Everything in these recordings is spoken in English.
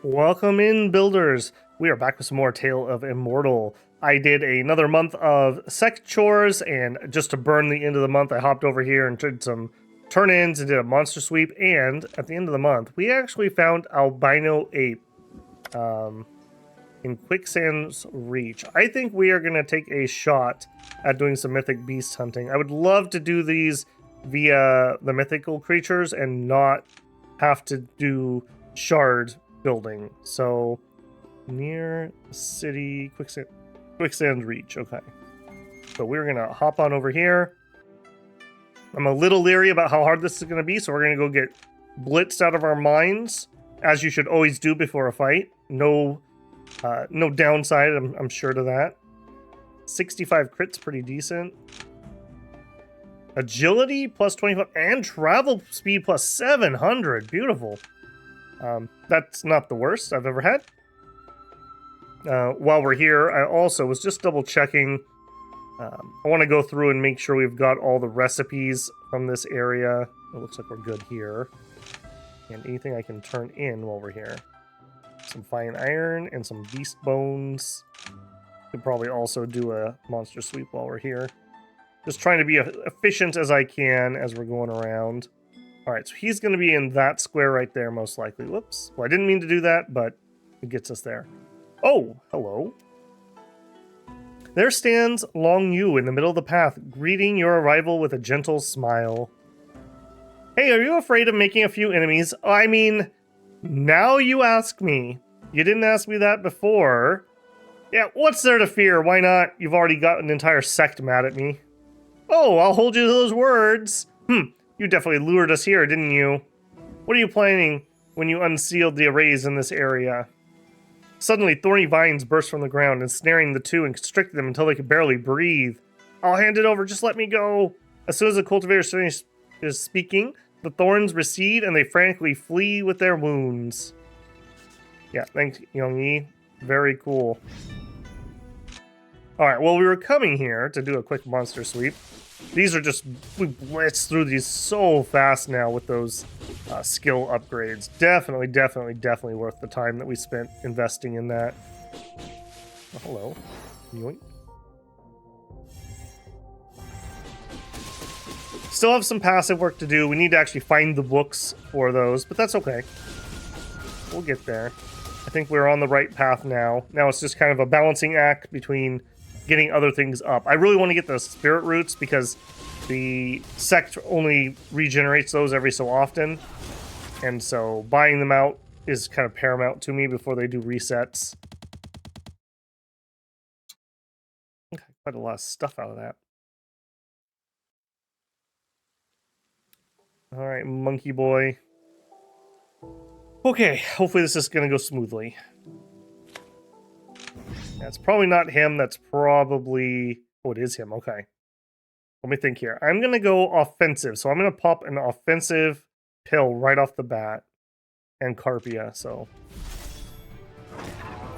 Welcome in, builders. We are back with some more Tale of Immortal. I did another month of Sect chores, and just to burn the end of the month, I hopped over here and did some turn-ins and did a monster sweep, and at the end of the month, we actually found albino ape in Quicksand's Reach. I think we are going to take a shot at doing some mythic beast hunting. I would love to do these via the mythical creatures and not have to do shard building. So near city quicksand reach. Okay, so we're gonna hop on over here. I'm a little leery about how hard this is gonna be, so we're gonna go get blitzed out of our minds, as you should always do before a fight. No downside, I'm sure to that. 65 crits, pretty decent. Agility plus 25 and travel speed plus 700. Beautiful. That's not the worst I've ever had. While we're here, I also was just double checking. I want to go through and make sure we've got all the recipes from this area. It looks like we're good here. And anything I can turn in while we're here. Some fine iron and some beast bones. Could probably also do a monster sweep while we're here. Just trying to be efficient as I can as we're going around. Alright, so he's going to be in that square right there, most likely. Whoops. Well, I didn't mean to do that, but it gets us there. Oh, hello. There stands Lan You in the middle of the path, greeting your arrival with a gentle smile. Hey, are you afraid of making a few enemies? I mean, now you ask me. You didn't ask me that before. Yeah, what's there to fear? Why not? You've already got an entire sect mad at me. Oh, I'll hold you to those words. You definitely lured us here, didn't you? What are you planning when you unsealed the arrays in this area? Suddenly, thorny vines burst from the ground, ensnaring the two and constricted them until they could barely breathe. I'll hand it over, just let me go. As soon as the cultivator is speaking, the thorns recede and they frantically flee with their wounds. Yeah, thanks, Yuan Zi. Very cool. Alright, well, we were coming here to do a quick monster sweep. These are just, we blitz through these so fast now with those skill upgrades. Definitely worth the time that we spent investing in that. Oh, hello. Yoink. Still have some passive work to do. We need to actually find the books for those, but that's okay. We'll get there. I think we're on the right path now. Now it's just kind of a balancing act between getting other things up. I really want to get the spirit roots because the sect only regenerates those every so often. And so buying them out is kind of paramount to me before they do resets. Okay, quite a lot of stuff out of that. Alright, monkey boy. Okay, hopefully this is going to go smoothly. That's probably not him. That's probably... Oh, it is him. Okay. Let me think here. I'm going to go offensive. So I'm going to pop an offensive pill right off the bat. And Carpia, so...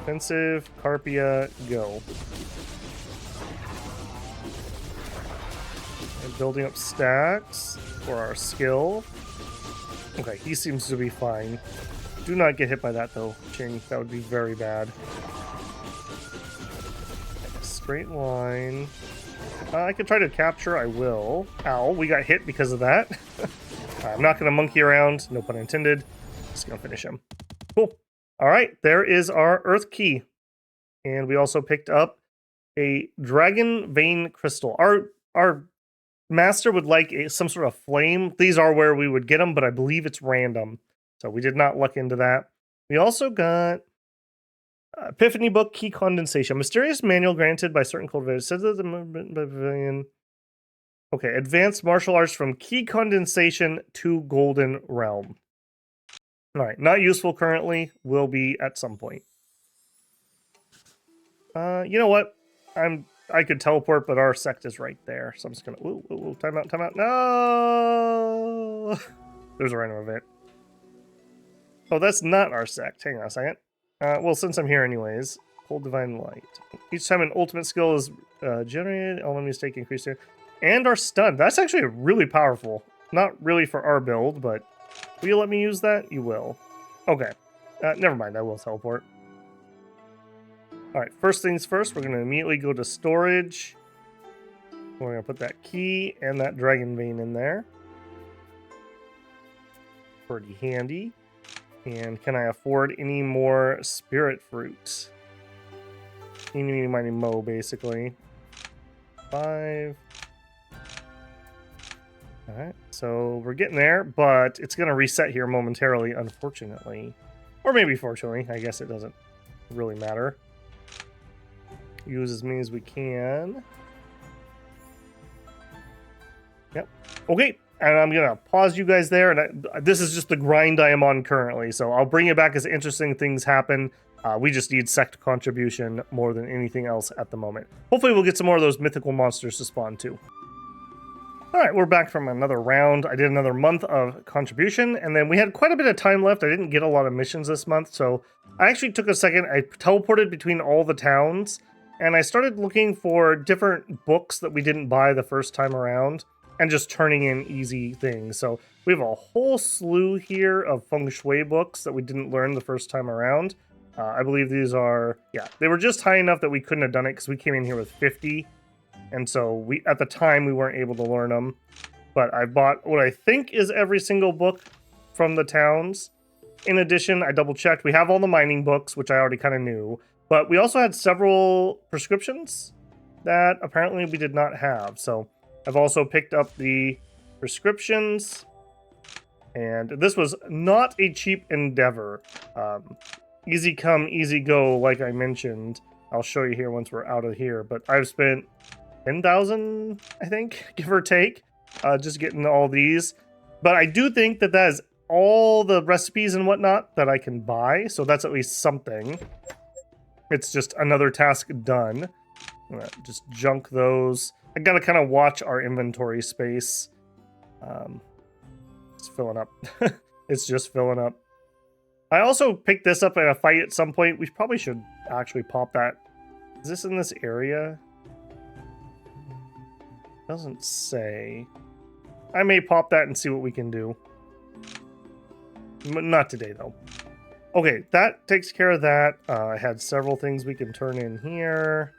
Offensive, Carpia, go. And building up stacks for our skill. Okay, he seems to be fine. Do not get hit by that, though, Cheng. That would be very bad. Straight line. I could try to capture, I will. Ow, we got hit because of that. I'm not going to monkey around, no pun intended. Just going to finish him. Cool. Alright, there is our Earth Key. And we also picked up a Dragon Vein Crystal. Our master would like some sort of flame. These are where we would get them, but I believe it's random. So we did not luck into that. We also got... Epiphany Book, Key Condensation. Mysterious manual granted by certain cultivators. Says that the pavilion. Okay, advanced martial arts from Key Condensation to Golden Realm. Alright, not useful currently. Will be at some point. You know what? I could teleport, but our sect is right there. So I'm just gonna... Ooh, time out. No! There's a random event. Oh, that's not our sect. Hang on a second. Well, since I'm here anyways, Cold Divine Light. Each time an ultimate skill is generated, all enemies take increased here. And our stun. That's actually really powerful. Not really for our build, but will you let me use that? You will. Okay. Never mind, I will teleport. Alright, first things first, we're going to immediately go to storage. We're going to put that key and that dragon vein in there. Pretty handy. And can I afford any more spirit fruit? Eeny, miny, mo, basically. 5. Alright, so we're getting there, but it's going to reset here momentarily, unfortunately. Or maybe fortunately, I guess it doesn't really matter. Use as many as we can. Yep. Okay, and I'm going to pause you guys there, and this is just the grind I am on currently, so I'll bring you back as interesting things happen. We just need Sect contribution more than anything else at the moment. Hopefully we'll get some more of those mythical monsters to spawn too. Alright, we're back from another round. I did another month of contribution, and then we had quite a bit of time left. I didn't get a lot of missions this month, so I actually took a second. I teleported between all the towns, and I started looking for different books that we didn't buy the first time around, and just turning in easy things. So we have a whole slew here of feng shui books that we didn't learn the first time around. I believe these are, yeah, they were just high enough that we couldn't have done it because we came in here with 50. And so at the time we weren't able to learn them. But I bought what I think is every single book from the towns. In addition, I double checked. We have all the mining books, which I already kind of knew. But we also had several prescriptions that apparently we did not have. So I've also picked up the prescriptions. And this was not a cheap endeavor. Easy come, easy go, like I mentioned. I'll show you here once we're out of here. But I've spent 10,000, I think, give or take, just getting all these. But I do think that that is all the recipes and whatnot that I can buy. So that's at least something. It's just another task done. I'm gonna just junk those. I gotta kind of watch our inventory space. It's filling up. It's just filling up. I also picked this up in a fight at some point. We probably should actually pop that. Is this in this area? Doesn't say. I may pop that and see what we can do. Not today, though. Okay, that takes care of that. I had several things we can turn in here.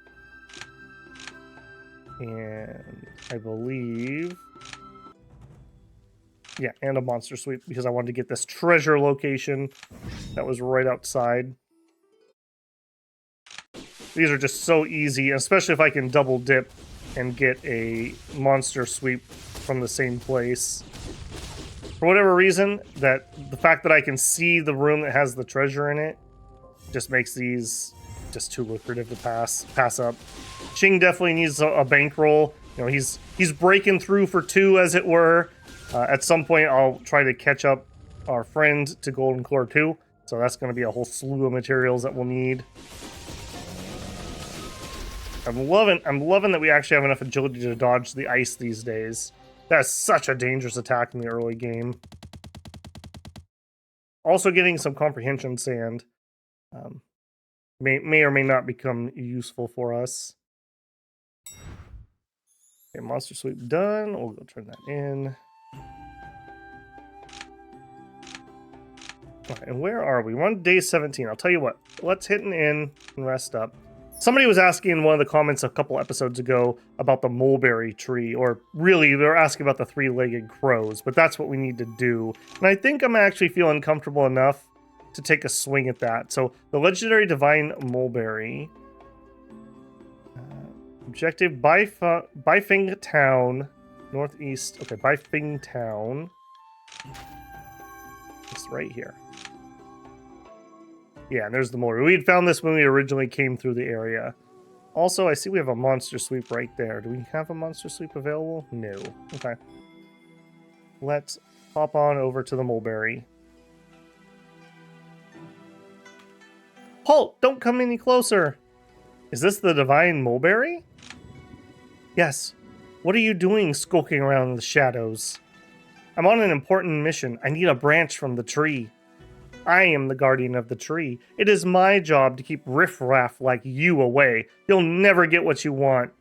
And I believe... yeah, and a monster sweep, because I wanted to get this treasure location that was right outside. These are just so easy, especially if I can double dip and get a monster sweep from the same place. For whatever reason, the fact that I can see the room that has the treasure in it just makes these just too lucrative to pass up. Cheng definitely needs a bankroll. You know, he's breaking through for 2, as it were. At some point, I'll try to catch up our friend to Golden Core 2. So that's going to be a whole slew of materials that we'll need. I'm loving that we actually have enough agility to dodge the ice these days. That's such a dangerous attack in the early game. Also getting some comprehension sand may or may not become useful for us. Okay, monster sweep done. We'll go turn that in. Right, and where are we? We're on day 17. I'll tell you what. Let's hit an inn and rest up. Somebody was asking in one of the comments a couple episodes ago about the mulberry tree, or really, they're asking about the 3-legged crows, but that's what we need to do. And I think I'm actually feeling comfortable enough to take a swing at that. So, the legendary divine mulberry. Objective, Baifeng Town, northeast. Okay, Baifeng Town. It's right here. Yeah, and there's the mulberry. We had found this when we originally came through the area. Also, I see we have a monster sweep right there. Do we have a monster sweep available? No. Okay. Let's hop on over to the mulberry. Halt! Don't come any closer! Is this the divine mulberry? Yes. What are you doing skulking around in the shadows? I'm on an important mission. I need a branch from the tree. I am the guardian of the tree. It is my job to keep riffraff like you away. You'll never get what you want.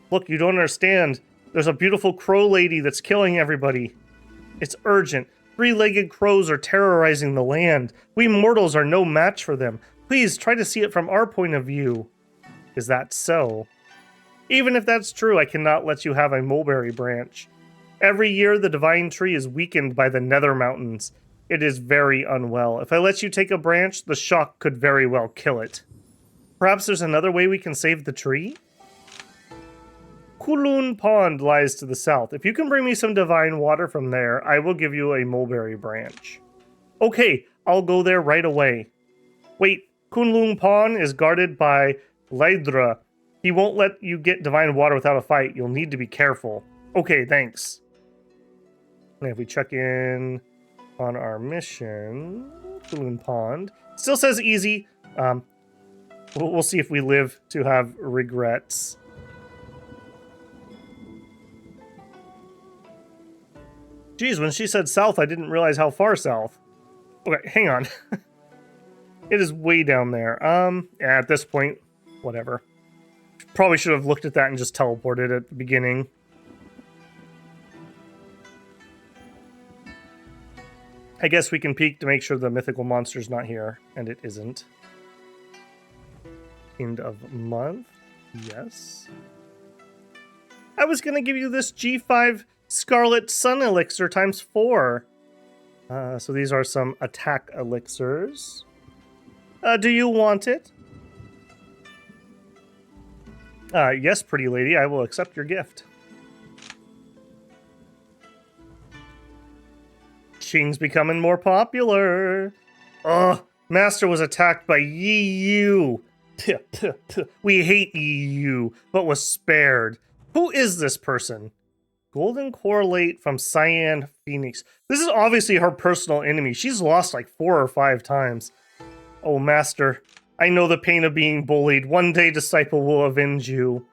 Look, you don't understand. There's a beautiful crow lady that's killing everybody. It's urgent. Three-legged crows are terrorizing the land. We mortals are no match for them. Please try to see it from our point of view. Is that so? Even if that's true, I cannot let you have a mulberry branch. Every year, the divine tree is weakened by the nether mountains. It is very unwell. If I let you take a branch, the shock could very well kill it. Perhaps there's another way we can save the tree? Kunlun Pond lies to the south. If you can bring me some divine water from there, I will give you a mulberry branch. Okay, I'll go there right away. Wait, Kunlun Pond is guarded by Lydra. He won't let you get divine water without a fight. You'll need to be careful. Okay, thanks. And if we check in on our mission, Kunlun Pond still says easy. We'll see if we live to have regrets. Geez, when she said south, I didn't realize how far south. Okay, hang on. It is way down there. Yeah, at this point, whatever. Probably should have looked at that and just teleported at the beginning. I guess we can peek to make sure the mythical monster's not here, and it isn't. End of month. Yes. I was gonna give you this G5 Scarlet Sun Elixir times 4. So these are some attack elixirs. Do you want it? Yes, pretty lady, I will accept your gift. Cheng's becoming more popular. Ugh, Master was attacked by Yi. We hate Yi, but was spared. Who is this person? Golden Correlate from Cyan Phoenix. This is obviously her personal enemy. She's lost like 4 or 5 times. Oh, Master, I know the pain of being bullied. One day, Disciple will avenge you.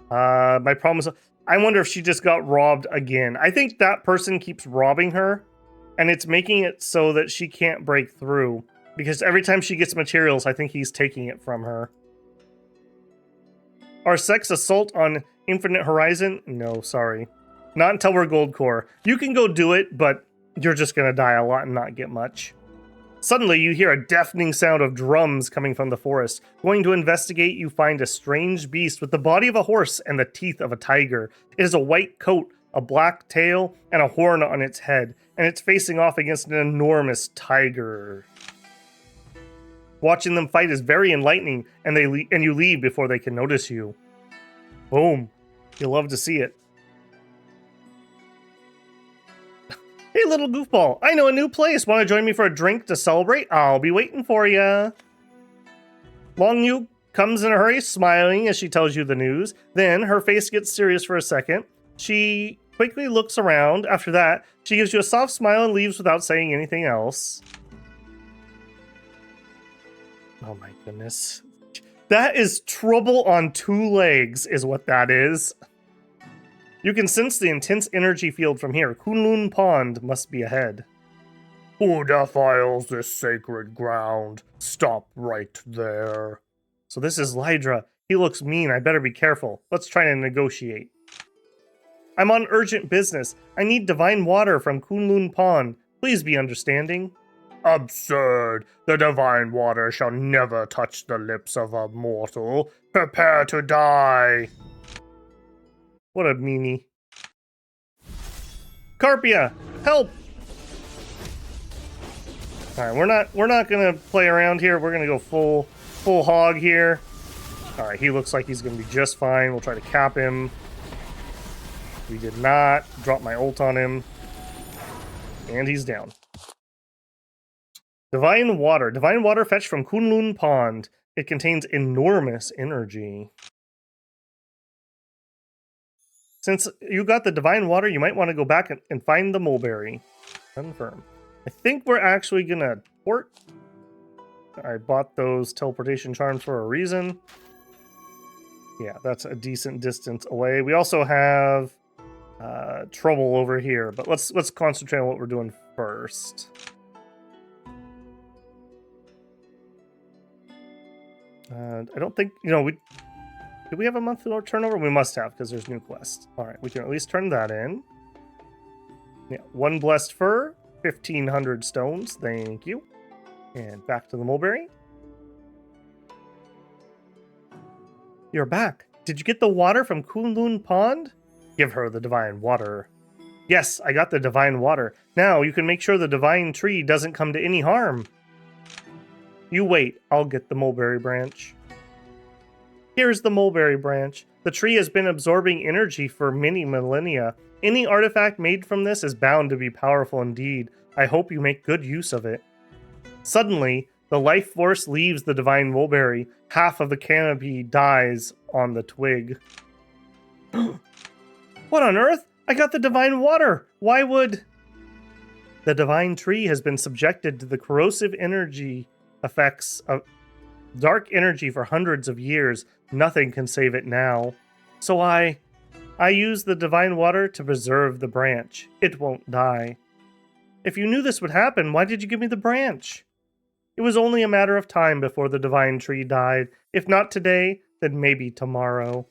My promise. I wonder if she just got robbed again. I think that person keeps robbing her, and it's making it so that she can't break through. Because every time she gets materials, I think he's taking it from her. Our Sect's assault on Infinite Horizon? No, sorry. Not until we're Gold Core. You can go do it, but you're just gonna die a lot and not get much. Suddenly, you hear a deafening sound of drums coming from the forest. Going to investigate, you find a strange beast with the body of a horse and the teeth of a tiger. It has a white coat, a black tail, and a horn on its head, and it's facing off against an enormous tiger. Watching them fight is very enlightening, and you leave before they can notice you. Boom. You'll love to see it. Hey, little goofball. I know a new place. Want to join me for a drink to celebrate? I'll be waiting for ya. Lan You comes in a hurry, smiling as she tells you the news. Then her face gets serious for a second. She quickly looks around. After that, she gives you a soft smile and leaves without saying anything else. Oh my goodness. That is trouble on 2 legs, is what that is. You can sense the intense energy field from here. Kunlun Pond must be ahead. Who defiles this sacred ground? Stop right there. So this is Lydra. He looks mean. I better be careful. Let's try to negotiate. I'm on urgent business. I need divine water from Kunlun Pond. Please be understanding. Absurd! The divine water shall never touch the lips of a mortal. Prepare to die! What a meanie. Carpia! Help! Alright, we're not gonna play around here. We're gonna go full hog here. Alright, he looks like he's gonna be just fine. We'll try to cap him. We did not. Drop my ult on him. And he's down. Divine water. Divine water fetched from Kunlun Pond. It contains enormous energy. Since you got the divine water, you might want to go back and find the mulberry. Confirm. I think we're actually gonna port. I bought those teleportation charms for a reason. Yeah, that's a decent distance away. We also have trouble over here, but let's concentrate on what we're doing first. I don't think, did we have a monthly turnover? We must have, because there's new quests. Alright, we can at least turn that in. Yeah, 1 blessed fur. 1,500 stones. Thank you. And back to the Mulberry. You're back. Did you get the water from Kunlun Pond? Give her the divine water. Yes, I got the divine water. Now you can make sure the divine tree doesn't come to any harm. You wait, I'll get the mulberry branch. Here's the mulberry branch. The tree has been absorbing energy for many millennia. Any artifact made from this is bound to be powerful indeed. I hope you make good use of it. Suddenly, the life force leaves the divine mulberry. Half of the canopy dies on the twig. What on earth? I got the divine water. Why would... The divine tree has been subjected to the corrosive energy effects of dark energy for hundreds of years. Nothing can save it now. So I use the divine water to preserve the branch. It won't die. If you knew this would happen, why did you give me the branch? It was only a matter of time before the divine tree died. If not today, then maybe tomorrow.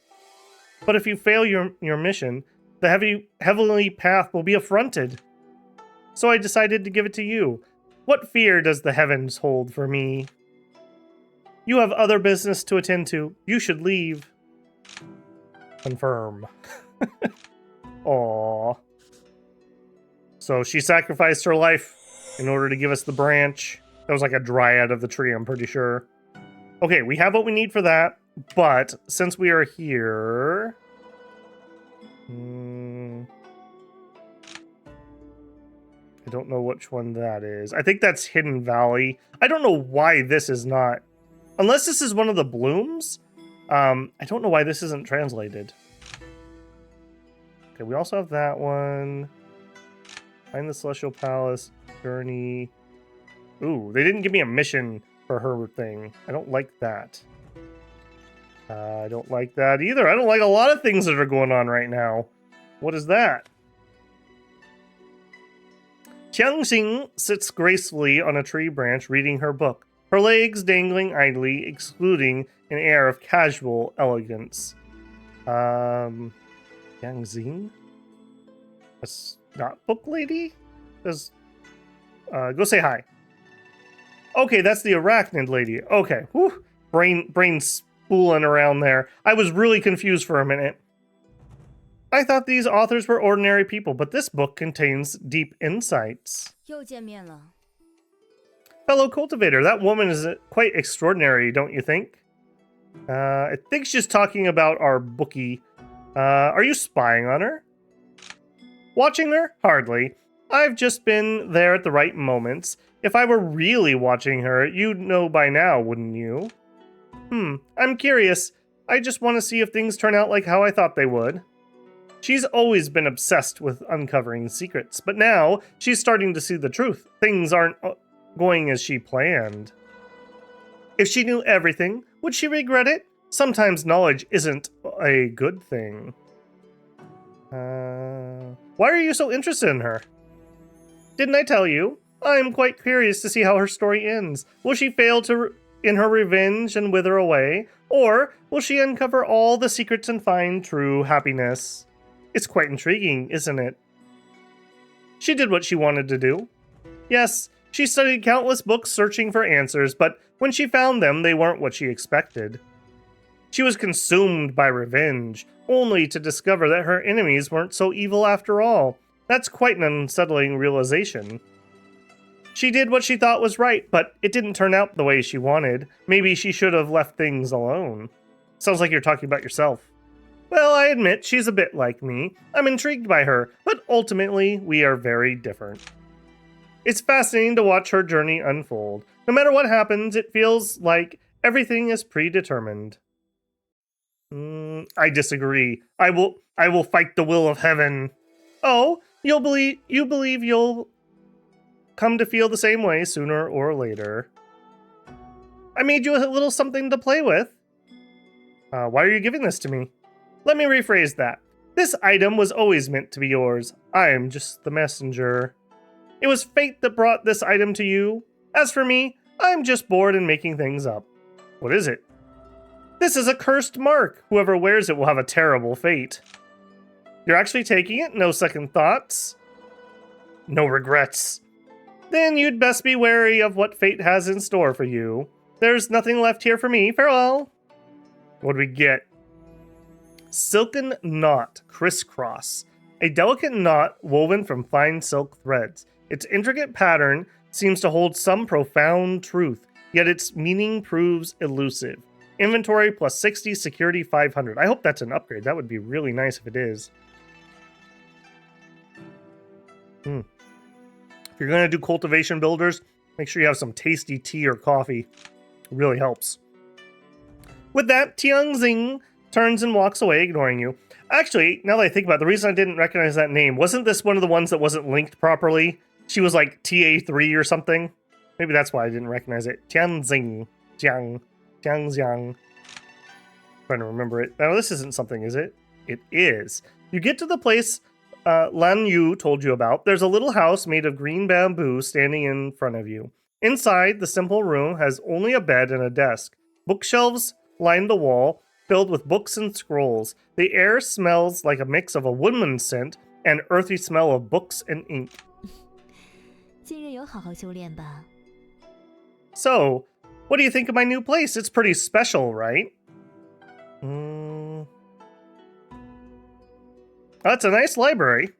But if you fail your mission, the heavenly path will be affronted. So I decided to give it to you. What fear does the heavens hold for me? You have other business to attend to. You should leave. Confirm. Aww. So she sacrificed her life in order to give us the branch. That was like a dryad of the tree, I'm pretty sure. Okay, we have what we need for that. But since we are here... I don't know which one that is. I think that's Hidden Valley. I don't know why this is not... Unless this is one of the blooms? I don't know why this isn't translated. Okay, we also have that one. Find the Celestial Palace. Journey. Ooh, they didn't give me a mission for her thing. I don't like that. I don't like that either. I don't like a lot of things that are going on right now. What is that? Cheng sits gracefully on a tree branch reading her book, her legs dangling idly, excluding an air of casual elegance. Yuan Zi? That's not book lady? Go say hi. Okay, that's the Arachnid lady. Okay, whew. Brain spooling around there. I was really confused for a minute. I thought these authors were ordinary people, but this book contains deep insights. 又见面了。 Fellow cultivator, that woman is quite extraordinary, don't you think? I think she's talking about our bookie. Are you spying on her? Watching her? Hardly. I've just been there at the right moments. If I were really watching her, you'd know by now, wouldn't you? I'm curious. I just want to see if things turn out like how I thought they would. She's always been obsessed with uncovering secrets, but now she's starting to see the truth. Things aren't going as she planned. If she knew everything, would she regret it? Sometimes knowledge isn't a good thing. Why are you so interested in her? Didn't I tell you? I'm quite curious to see how her story ends. Will she fail in her revenge and wither away? Or will she uncover all the secrets and find true happiness? It's quite intriguing, isn't it? She did what she wanted to do. Yes, she studied countless books searching for answers, but when she found them, they weren't what she expected. She was consumed by revenge, only to discover that her enemies weren't so evil after all. That's quite an unsettling realization. She did what she thought was right, but it didn't turn out the way she wanted. Maybe she should have left things alone. Sounds like you're talking about yourself. Well, I admit she's a bit like me. I'm intrigued by her, but ultimately we are very different. It's fascinating to watch her journey unfold. No matter what happens, it feels like everything is predetermined. I disagree. I will fight the will of heaven. Oh, you believe you'll come to feel the same way sooner or later. I made you a little something to play with. Why are you giving this to me? Let me rephrase that. This item was always meant to be yours. I am just the messenger. It was fate that brought this item to you. As for me, I'm just bored and making things up. What is it? This is a cursed mark. Whoever wears it will have a terrible fate. You're actually taking it? No second thoughts? No regrets. Then you'd best be wary of what fate has in store for you. There's nothing left here for me. Farewell. What do we get? Silken knot, crisscross. A delicate knot woven from fine silk threads. Its intricate pattern seems to hold some profound truth, yet its meaning proves elusive. Inventory plus 60, security 500. I hope that's an upgrade. That would be really nice if it is. If you're going to do cultivation builders, make sure you have some tasty tea or coffee. It really helps. With that, Tiang Xing turns and walks away, ignoring you. Actually, now that I think about it, the reason I didn't recognize that name, wasn't this one of the ones that wasn't linked properly? She was like TA3 or something? Maybe that's why I didn't recognize it. Tianxing. Tiangxiang. Trying to remember it. Now, this isn't something, is it? It is. You get to the place Lan You told you about. There's a little house made of green bamboo standing in front of you. Inside, the simple room has only a bed and a desk. Bookshelves line the wall, filled with books and scrolls. The air smells like a mix of a woodland scent and earthy smell of books and ink. 今日有好好修炼吧? So, what do you think of my new place? It's pretty special, right? That's a nice library.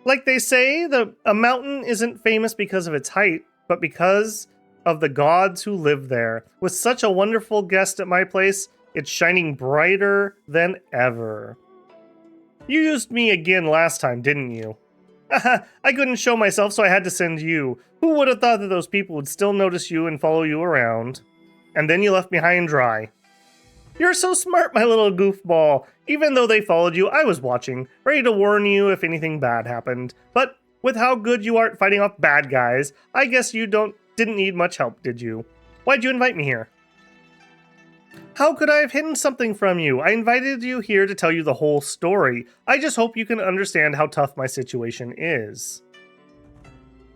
Like they say, a mountain isn't famous because of its height, but because of the gods who live there. With such a wonderful guest at my place, it's shining brighter than ever. You used me again last time, didn't you? I couldn't show myself, so I had to send you. Who would have thought that those people would still notice you and follow you around? And then you left me high and dry. You're so smart, my little goofball. Even though they followed you, I was watching, ready to warn you if anything bad happened. But with how good you are at fighting off bad guys, I guess you didn't need much help, did you? Why'd you invite me here? How could I have hidden something from you? I invited you here to tell you the whole story. I just hope you can understand how tough my situation is.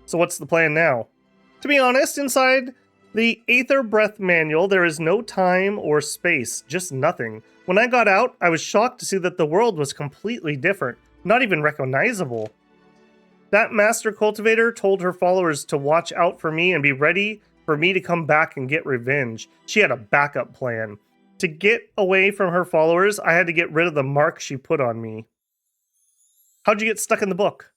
So what's the plan now? To be honest, inside the Aether Breath manual, there is no time or space, just nothing. When I got out, I was shocked to see that the world was completely different, not even recognizable. That master cultivator told her followers to watch out for me and be ready for me to come back and get revenge. She had a backup plan. To get away from her followers, I had to get rid of the mark she put on me. How'd you get stuck in the book?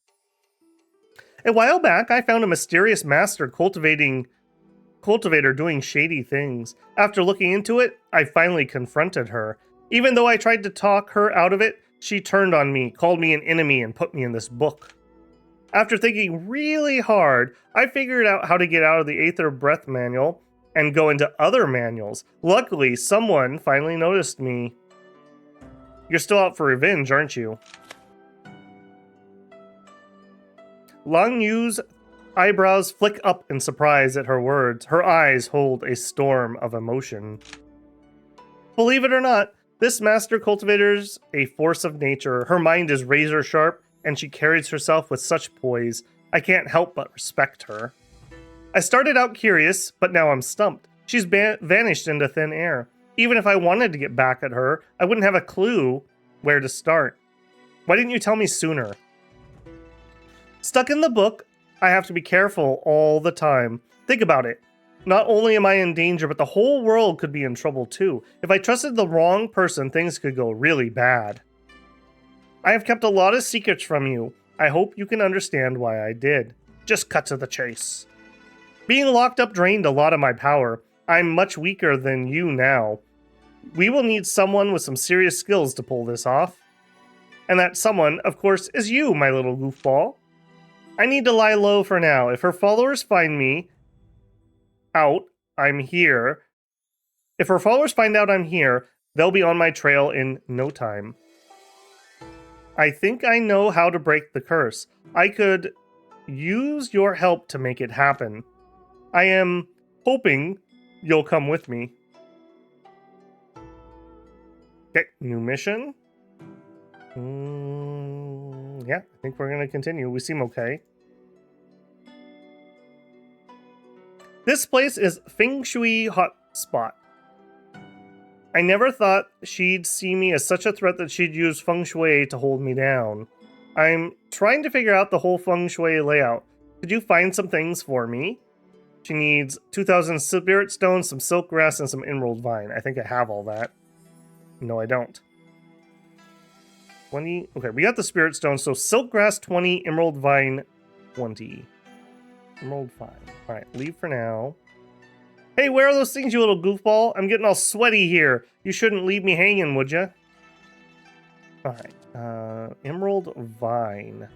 A while back, I found a mysterious master cultivator doing shady things. After looking into it, I finally confronted her. Even though I tried to talk her out of it, she turned on me, called me an enemy, and put me in this book. After thinking really hard, I figured out how to get out of the Aether Breath manual and go into other manuals. Luckily, someone finally noticed me. You're still out for revenge, aren't you? Lan Yu's eyebrows flick up in surprise at her words. Her eyes hold a storm of emotion. Believe it or not, this master cultivator's a force of nature. Her mind is razor sharp, and she carries herself with such poise. I can't help but respect her. I started out curious, but now I'm stumped. She's vanished into thin air. Even if I wanted to get back at her, I wouldn't have a clue where to start. Why didn't you tell me sooner? Stuck in the book, I have to be careful all the time. Think about it. Not only am I in danger, but the whole world could be in trouble too. If I trusted the wrong person, things could go really bad. I have kept a lot of secrets from you. I hope you can understand why I did. Just cut to the chase. Being locked up drained a lot of my power. I'm much weaker than you now. We will need someone with some serious skills to pull this off. And that someone, of course, is you, my little goofball. I need to lie low for now. If her followers find me out, I'm here. If her followers find out I'm here, they'll be on my trail in no time. I think I know how to break the curse. I could use your help to make it happen. I am hoping you'll come with me. Okay, new mission. Yeah, I think we're going to continue. We seem okay. This place is Feng Shui hotspot. I never thought she'd see me as such a threat that she'd use Feng Shui to hold me down. I'm trying to figure out the whole Feng Shui layout. Could you find some things for me? She needs 2,000 spirit stones, some silk grass, and some emerald vine. I think I have all that. No, I don't. 20. Okay, we got the spirit stone. So silk grass 20, emerald vine 20. Emerald vine. All right, leave for now. Hey, where are those things, you little goofball? I'm getting all sweaty here. You shouldn't leave me hanging, would ya? All right, emerald vine.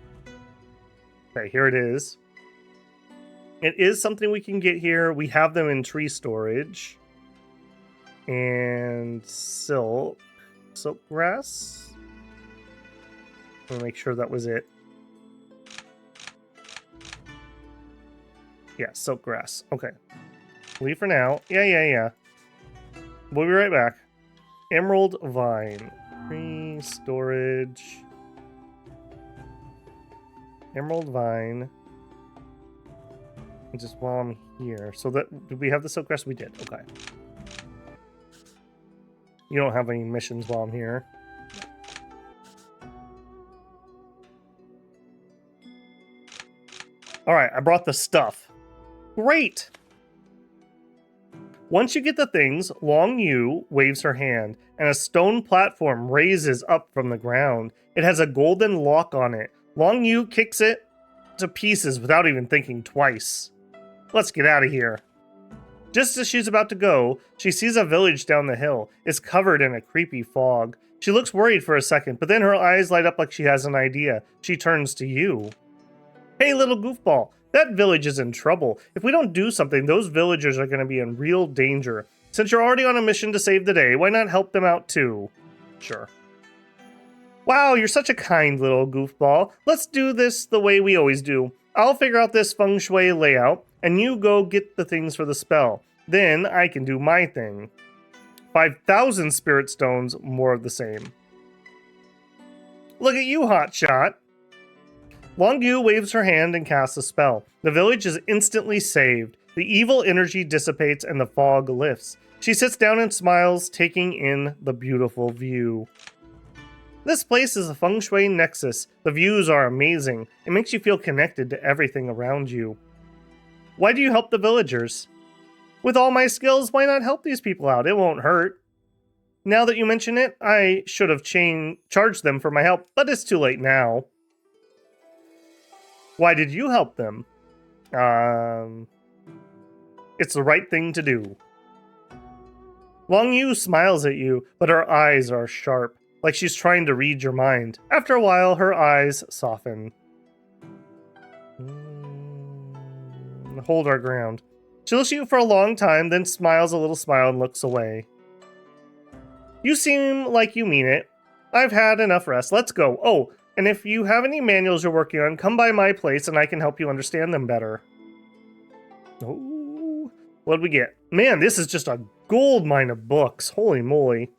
Okay, here it is. It is something we can get here. We have them in tree storage. And silk grass. I'll make sure that was it. Yeah, silk grass. Okay. Leave for now. Yeah. We'll be right back. Emerald vine. Tree storage. Emerald vine. Just while I'm here. So that, did we have the silk grass? We did. Okay. You don't have any missions while I'm here. Alright, I brought the stuff. Great! Once you get the things, Lan You waves her hand, and a stone platform raises up from the ground. It has a golden lock on it. Lan You kicks it to pieces without even thinking twice. Let's get out of here. Just as she's about to go, she sees a village down the hill. It's covered in a creepy fog. She looks worried for a second, but then her eyes light up like she has an idea. She turns to you. Hey, little goofball, that village is in trouble. If we don't do something, those villagers are going to be in real danger. Since you're already on a mission to save the day, why not help them out too? Sure. Wow, you're such a kind little goofball. Let's do this the way we always do. I'll figure out this feng shui layout, and you go get the things for the spell. Then I can do my thing. 5,000 spirit stones, more of the same. Look at you, hotshot. Lan You waves her hand and casts a spell. The village is instantly saved. The evil energy dissipates and the fog lifts. She sits down and smiles, taking in the beautiful view. This place is a feng shui nexus. The views are amazing. It makes you feel connected to everything around you. Why do you help the villagers? With all my skills, why not help these people out? It won't hurt. Now that you mention it, I should have charged them for my help, but it's too late now. Why did you help them? It's the right thing to do. Lan You smiles at you, but her eyes are sharp, like she's trying to read your mind. After a while, her eyes soften. Hold our ground. She looks at you for a long time, then smiles a little smile and looks away. You seem like you mean it. I've had enough rest. Let's go. Oh, and if you have any manuals you're working on, come by my place and I can help you understand them better. Oh, what'd we get? Man, this is just a gold mine of books. Holy moly.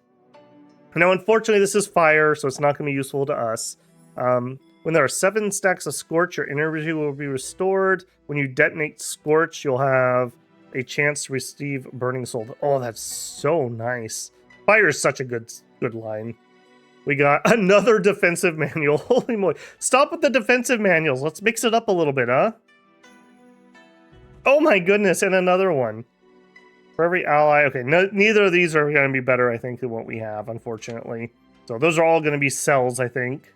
Now, unfortunately, this is fire, so it's not going to be useful to us. When there are 7 stacks of Scorch, your energy will be restored. When you detonate Scorch, you'll have a chance to receive Burning Soul. Oh, that's so nice. Fire is such a good line. We got another defensive manual. Holy moly. Stop with the defensive manuals. Let's mix it up a little bit, huh? Oh my goodness, and another one. For every ally. Okay, neither of these are going to be better, I think, than what we have, unfortunately. So those are all going to be cells, I think.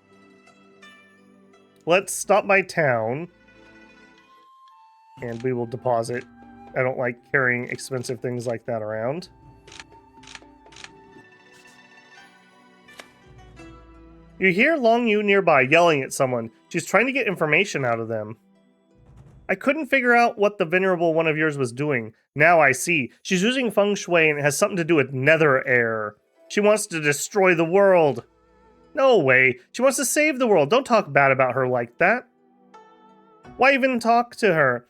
Let's stop by town. And we will deposit. I don't like carrying expensive things like that around. You hear Lan You nearby yelling at someone. She's trying to get information out of them. I couldn't figure out what the venerable one of yours was doing. Now I see. She's using feng shui and it has something to do with nether air. She wants to destroy the world. No way. She wants to save the world. Don't talk bad about her like that. Why even talk to her?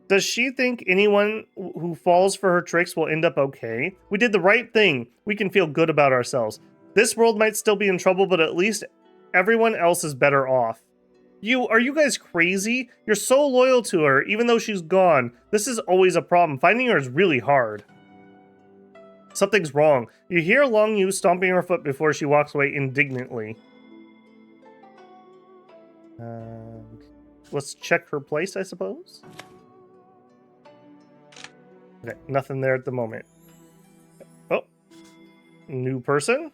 Does she think anyone who falls for her tricks will end up okay? We did the right thing. We can feel good about ourselves. This world might still be in trouble, but at least everyone else is better off. Are you guys crazy? You're so loyal to her, even though she's gone. This is always a problem. Finding her is really hard. Something's wrong. You hear Lan You stomping her foot before she walks away indignantly. let's check her place, I suppose. Okay, nothing there at the moment. Oh, new person.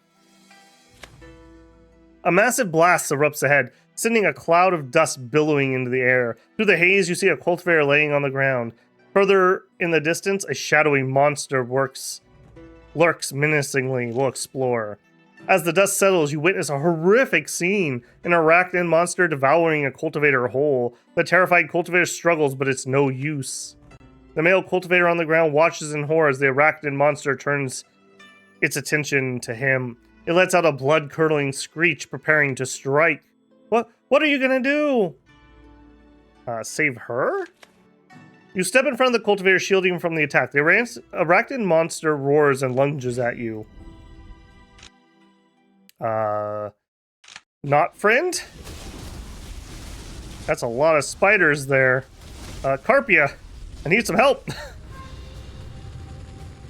A massive blast erupts ahead, sending a cloud of dust billowing into the air. Through the haze, you see a cultivator laying on the ground. Further in the distance, a shadowy monster lurks menacingly. We'll explore. As the dust settles, you witness a horrific scene. An arachnid monster devouring a cultivator whole. The terrified cultivator struggles, but it's no use. The male cultivator on the ground watches in horror as the arachnid monster turns its attention to him. It lets out a blood-curdling screech, preparing to strike. What are you gonna do? Save her? You step in front of the cultivator, shielding him from the attack. The arachnid monster roars and lunges at you. Not friend? That's a lot of spiders there. Carpia, I need some help.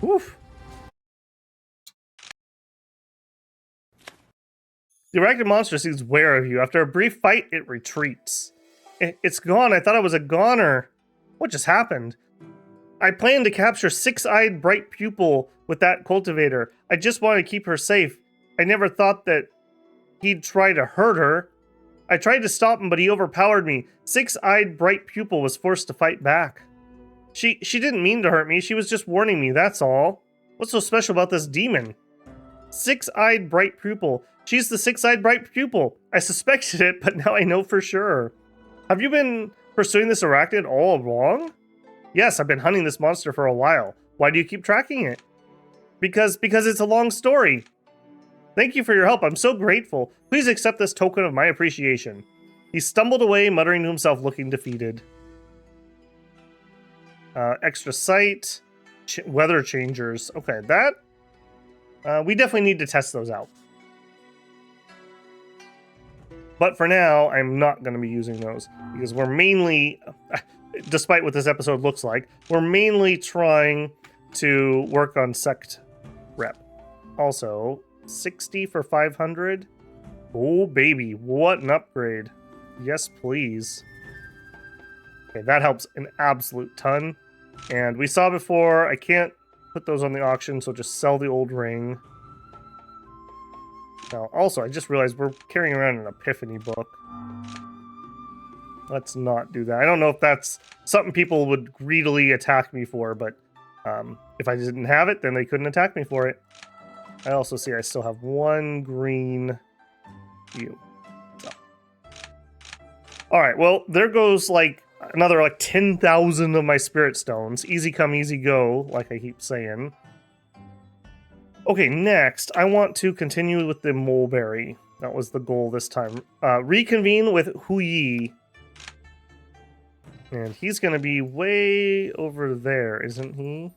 Woof. The arachnid monster seems aware of you. After a brief fight, it retreats. It's gone. I thought I was a goner. What just happened? I planned to capture six-eyed bright pupil with that cultivator. I just wanted to keep her safe. I never thought that he'd try to hurt her. I tried to stop him, but he overpowered me. Six-eyed bright pupil was forced to fight back. She didn't mean to hurt me. She was just warning me, that's all. What's so special about this demon? Six-eyed bright pupil. She's the six-eyed bright pupil. I suspected it, but now I know for sure. Have you been pursuing this arachnid all along? Yes, I've been hunting this monster for a while. Why do you keep tracking it? Because it's a long story. Thank you for your help. I'm so grateful. Please accept this token of my appreciation. He stumbled away, muttering to himself, looking defeated. Extra sight. Weather changers. Okay, that... we definitely need to test those out. But for now, I'm not going to be using those. Because we're mainly... despite what this episode looks like, we're mainly trying to work on Sect rep. Also... 60 for 500. Oh, baby. What an upgrade. Yes, please. Okay, that helps an absolute ton. And we saw before, I can't put those on the auction, so just sell the old ring. Now, also, I just realized we're carrying around an Epiphany book. Let's not do that. I don't know if that's something people would greedily attack me for, but if I didn't have it, then they couldn't attack me for it. I also see I still have one green hue. So. Alright, well, there goes like another like 10,000 of my spirit stones. Easy come, easy go, like I keep saying. Okay, next, I want to continue with the Mulberry. That was the goal this time. Reconvene with Hou Yi. And he's going to be way over there, isn't he?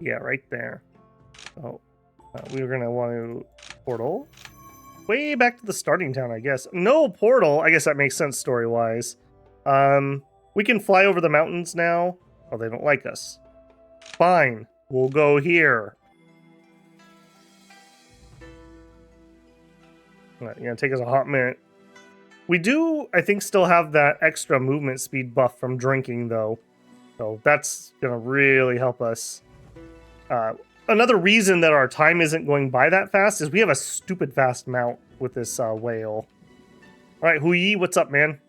Yeah, right there. Oh, we're going to want to portal. Way back to the starting town, I guess. No portal. I guess that makes sense story-wise. We can fly over the mountains now. Oh, they don't like us. Fine. We'll go here. Yeah, take us a hot minute. We do, I think, still have that extra movement speed buff from drinking, though. So that's going to really help us. Another reason that our time isn't going by that fast is we have a stupid fast mount with this whale. Alright, Hou Yi, what's up, man?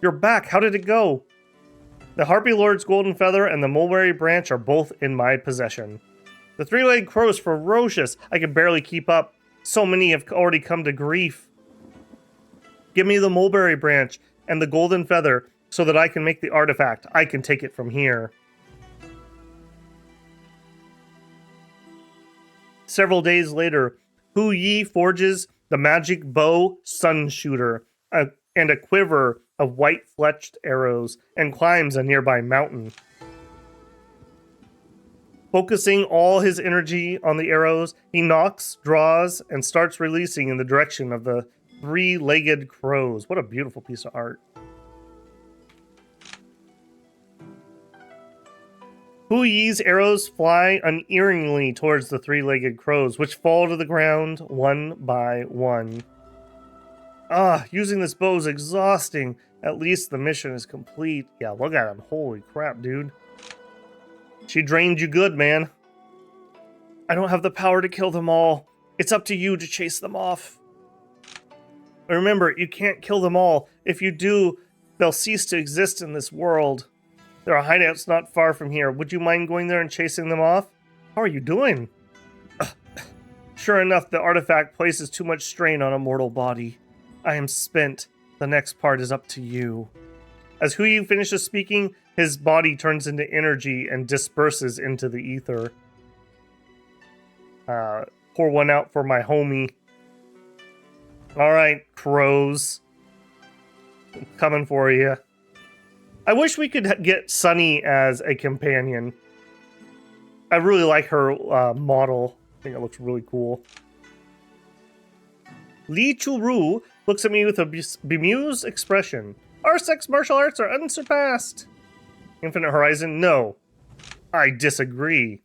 You're back. How did it go? The Harpy Lord's Golden Feather and the Mulberry Branch are both in my possession. The three-legged crow is ferocious. I can barely keep up. So many have already come to grief. Give me the Mulberry Branch and the Golden Feather so that I can make the artifact. I can take it from here. Several days later, Hou Yi forges the magic bow Sun Shooter and a quiver of white-fletched arrows and climbs a nearby mountain. Focusing all his energy on the arrows, he knocks, draws, and starts releasing in the direction of the three-legged crows. What a beautiful piece of art. Hou Yi's arrows fly unerringly towards the three-legged crows, which fall to the ground one by one. Using this bow is exhausting. At least the mission is complete. Yeah, look at him. Holy crap, dude. She drained you good, man. I don't have the power to kill them all. It's up to you to chase them off. Remember, you can't kill them all. If you do, they'll cease to exist in this world. There are hideouts not far from here. Would you mind going there and chasing them off? How are you doing? Sure enough, the artifact places too much strain on a mortal body. I am spent. The next part is up to you. As Hou Yi finishes speaking, his body turns into energy and disperses into the ether. Pour one out for my homie. Alright, crows. I'm coming for you. I wish we could get Sunny as a companion. I really like her model. I think it looks really cool. Li Chu-ru looks at me with a bemused expression. Our Sect's martial arts are unsurpassed. Infinite Horizon? No. I disagree.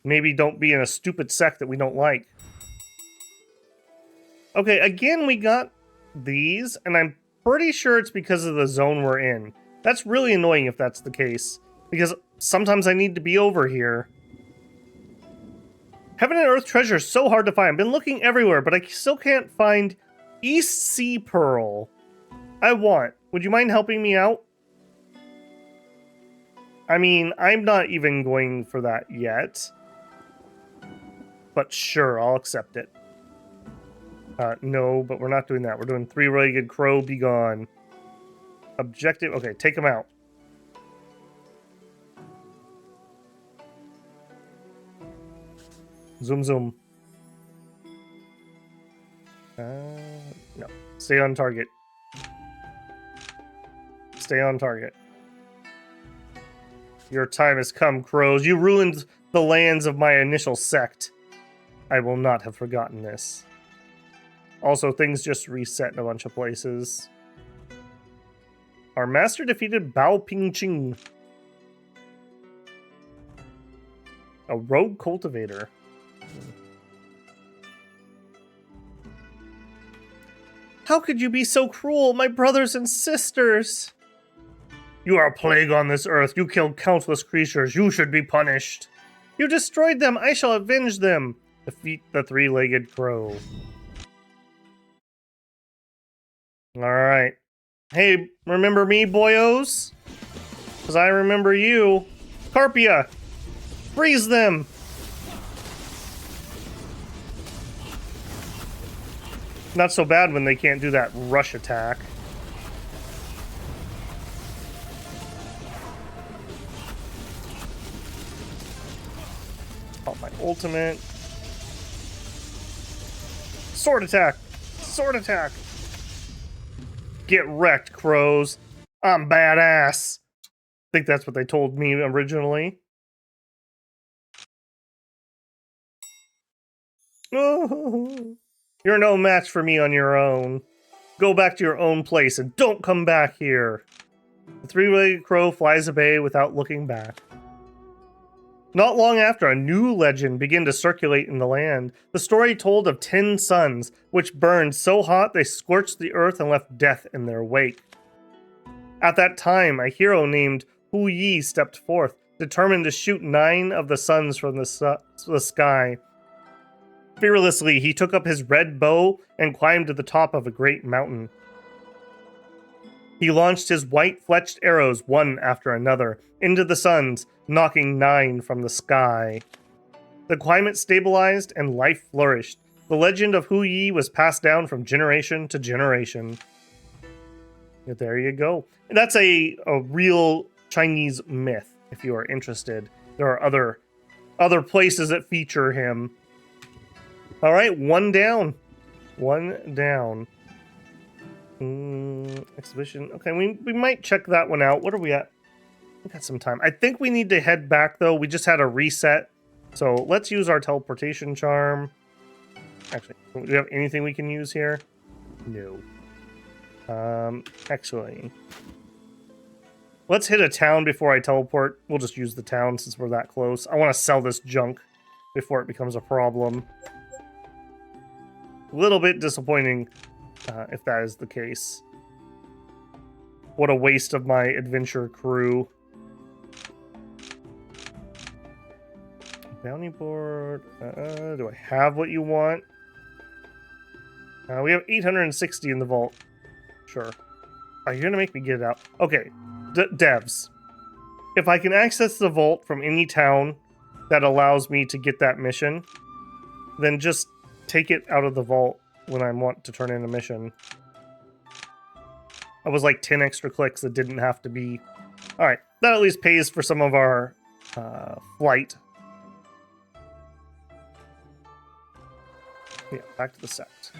Maybe don't be in a stupid sect that we don't like. Okay, again, we got these, and I'm pretty sure it's because of the zone we're in. That's really annoying if that's the case, because sometimes I need to be over here. Heaven and Earth treasure is so hard to find. I've been looking everywhere, but I still can't find East Sea Pearl. Would you mind helping me out? I mean, I'm not even going for that yet. But sure, I'll accept it. No, but we're not doing that. We're doing three-legged crow, be gone. Objective, okay, take him out. Zoom, zoom. No. Stay on target. Stay on target. Your time has come, crows. You ruined the lands of my initial sect. I will not have forgotten this. Also, things just reset in a bunch of places. Our master defeated Bao Pingqing. A rogue cultivator. How could you be so cruel, my brothers and sisters? You are a plague on this earth. You killed countless creatures. You should be punished. You destroyed them. I shall avenge them. Defeat the three-legged crow. Alright. Hey, remember me, boyos? Because I remember you. Carpia! Freeze them! Not so bad when they can't do that rush attack. Oh, my ultimate. Sword attack! Sword attack! Get wrecked, crows. I'm badass. I think that's what they told me originally. Oh, you're no match for me on your own. Go back to your own place and don't come back here. The three-legged crow flies away without looking back. Not long after, a new legend began to circulate in the land. The story told of 10 suns, which burned so hot they scorched the earth and left death in their wake. At that time, a hero named Hou Yi stepped forth, determined to shoot 9 of the suns from the sky. Fearlessly, he took up his red bow and climbed to the top of a great mountain. He launched his white-fletched arrows one after another into the suns, knocking 9 from the sky. The climate stabilized and life flourished. The legend of Hou Yi was passed down from generation to generation. And there you go. And that's a real Chinese myth, if you are interested. There are other places that feature him. All right, one down. One down. Exhibition. Okay, we might check that one out. What are we at? We got some time. I think we need to head back, though. We just had a reset. So let's use our teleportation charm. Actually, do we have anything we can use here? No. Actually, let's hit a town before I teleport. We'll just use the town since we're that close. I want to sell this junk before it becomes a problem. A little bit disappointing if that is the case. What a waste of my adventure crew. Bounty board. Do I have what you want? We have 860 in the vault. Sure. Are you going to make me get it out? Okay. Devs. If I can access the vault from any town that allows me to get that mission, then just take it out of the vault when I want to turn in a mission. I was like 10 extra clicks that didn't have to be... Alright, that at least pays for some of our flight. Yeah, back to the Sect.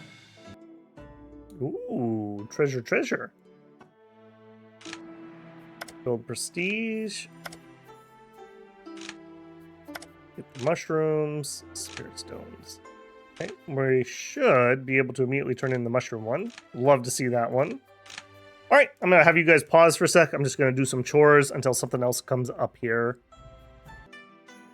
Ooh, treasure, treasure. Build prestige. Get the mushrooms, spirit stones. Okay, we should be able to immediately turn in the mushroom one. Love to see that one. All right, I'm going to have you guys pause for a sec. I'm just going to do some chores until something else comes up here.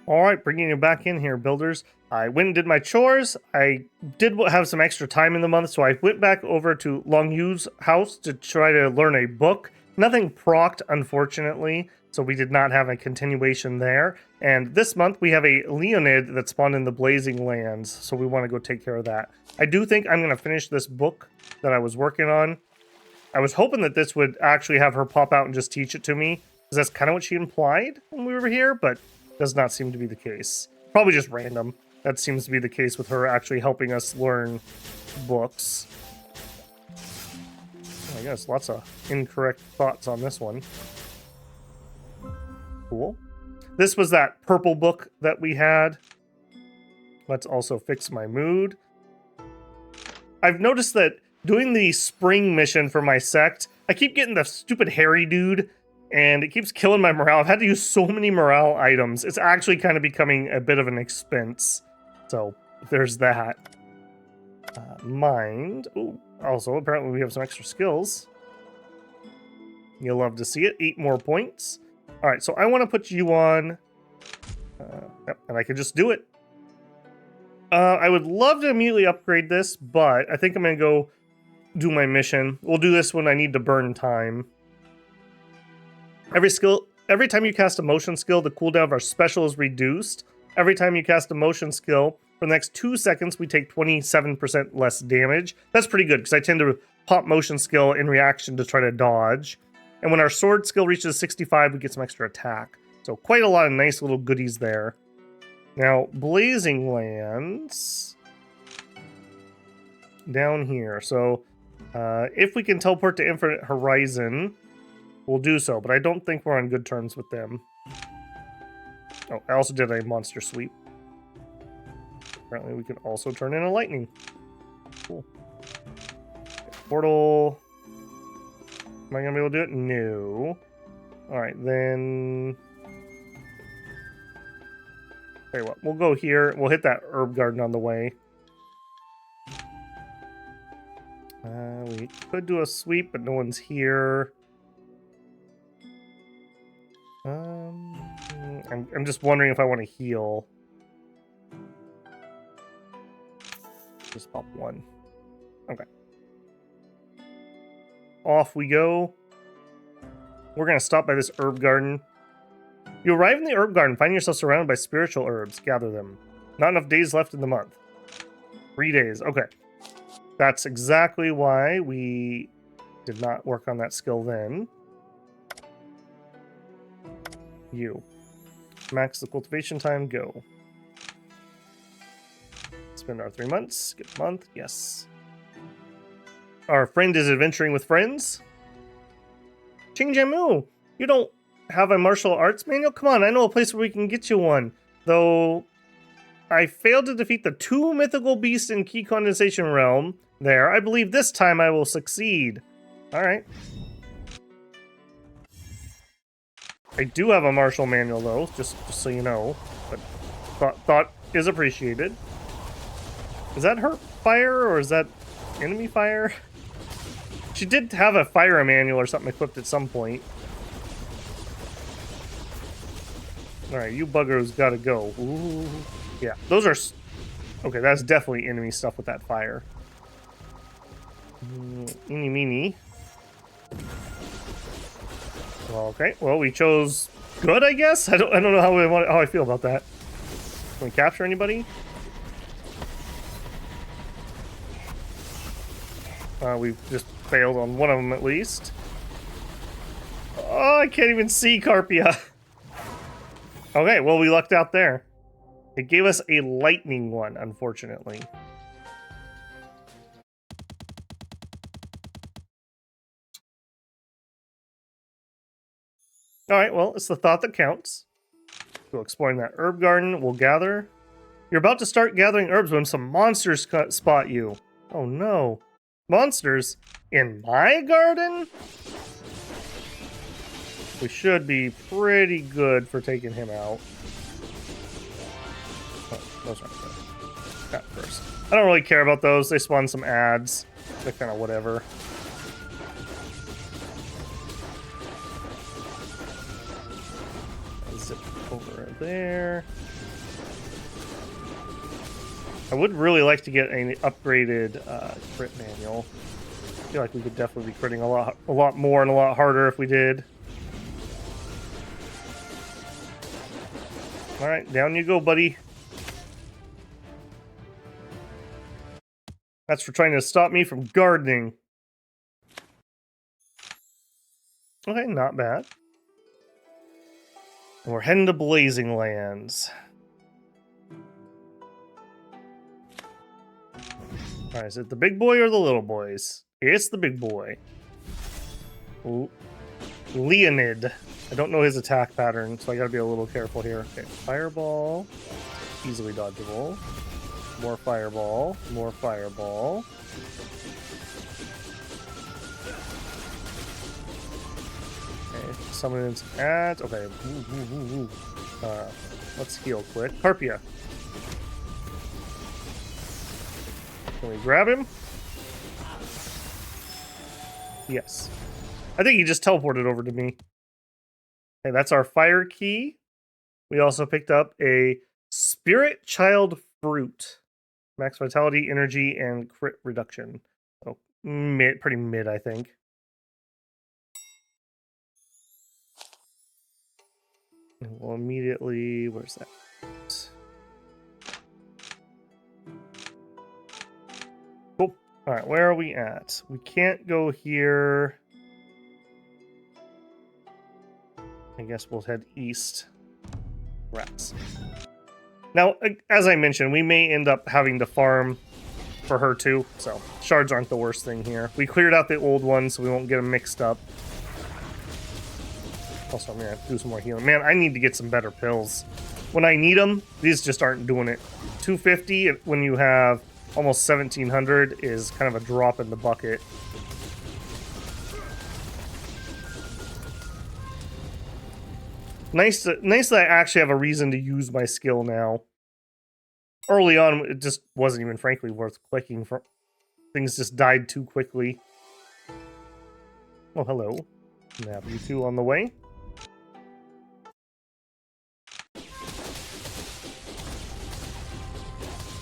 All right, bringing you back in here, builders. I went and did my chores. I did have some extra time in the month, so I went back over to Lan Yu's house to try to learn a book. Nothing procced, unfortunately, so we did not have a continuation there. And this month, we have a Leonid that spawned in the Blazing Lands, so we want to go take care of that. I do think I'm going to finish this book that I was working on. I was hoping that this would actually have her pop out and just teach it to me, because that's kind of what she implied when we were here, but does not seem to be the case. Probably just random. That seems to be the case with her actually helping us learn books. I guess lots of incorrect thoughts on this one. Cool. This was that purple book that we had. Let's also fix my mood. I've noticed that doing the spring mission for my sect, I keep getting the stupid hairy dude, and it keeps killing my morale. I've had to use so many morale items. It's actually kind of becoming a bit of an expense. So, there's that. Mind. Ooh, also, apparently we have some extra skills. You'll love to see it. 8 more points. Alright, so I want to put you on... Yep, and I can just do it. I would love to immediately upgrade this, but I think I'm going to go do my mission. We'll do this when I need to burn time. Every time you cast a motion skill, the cooldown of our special is reduced. Every time you cast a motion skill, for the next 2 seconds, we take 27% less damage. That's pretty good, because I tend to pop motion skill in reaction to try to dodge. And when our sword skill reaches 65, we get some extra attack. So quite a lot of nice little goodies there. Now, Blazing Lands... down here. So, if we can teleport to Infinite Horizon... we'll do so, but I don't think we're on good terms with them. Oh, I also did a monster sweep. Apparently we can also turn in a lightning. Cool. Okay, portal. Am I going to be able to do it? No. Alright, then... tell you what, we'll go here. We'll hit that herb garden on the way. We could do a sweep, but no one's here. I'm just wondering if I want to heal. Just pop 1. Okay. Off we go. We're going to stop by this herb garden. You arrive in the herb garden, finding yourself surrounded by spiritual herbs. Gather them. Not enough days left in the month. 3 days. Okay. That's exactly why we did not work on that skill then. You. Max the cultivation time, go. Spend our 3 months. Skip a month, yes. Our friend is adventuring with friends. Cheng, you don't have a martial arts manual? Come on, I know a place where we can get you one. Though I failed to defeat the 2 mythical beasts in Key Condensation Realm there. I believe this time I will succeed. Alright. I do have a martial manual, though, just so you know. But thought is appreciated. Is that her fire, or is that enemy fire? She did have a fire manual or something equipped at some point. Alright, you buggers gotta go. Ooh. Yeah, those are... okay, that's definitely enemy stuff with that fire. Eeny meeny. Well, okay, well, we chose good, I guess? I don't know how I feel about that. Can we capture anybody? We've just failed on one of them at least. Oh, I can't even see Carpia. Okay, well, we lucked out there. It gave us a lightning one, unfortunately. Alright, well, it's the thought that counts. Go exploring that herb garden. We'll gather. You're about to start gathering herbs when some monsters spot you. Oh no. Monsters? In my garden? We should be pretty good for taking him out. Oh, those aren't good. That first. I don't really care about those. They spawn some ads. They're kind of whatever. Zip over there. I would really like to get an upgraded crit manual. I feel like we could definitely be critting a lot more and a lot harder if we did. Alright, down you go, buddy. That's for trying to stop me from gardening. Okay, not bad. And we're heading to Blazing Lands. Alright, is it the big boy or the little boys? It's the big boy. Leonid. I don't know his attack pattern, so I gotta be a little careful here. Okay, fireball. Easily dodgeable. More fireball. More fireball. Okay, summon in some ads. Okay. Let's heal quick. Carpia. Can we grab him? Yes. I think he just teleported over to me. Okay, that's our fire key. We also picked up a Spirit Child Fruit. Max vitality, energy, and crit reduction. So pretty mid, I think. And we'll immediately... Where's that? Cool. Alright, where are we at? We can't go here. I guess we'll head east. Rats. Now, as I mentioned, we may end up having to farm for her too, so shards aren't the worst thing here. We cleared out the old ones so we won't get them mixed up. Also, I'm gonna have to do some more healing. Man, I need to get some better pills. When I need them, these just aren't doing it. 250 when you have almost 1700 is kind of a drop in the bucket. Nice that I actually have a reason to use my skill now. Early on, it just wasn't even, frankly, worth clicking. For things just died too quickly. Oh, hello. Now you two on the way.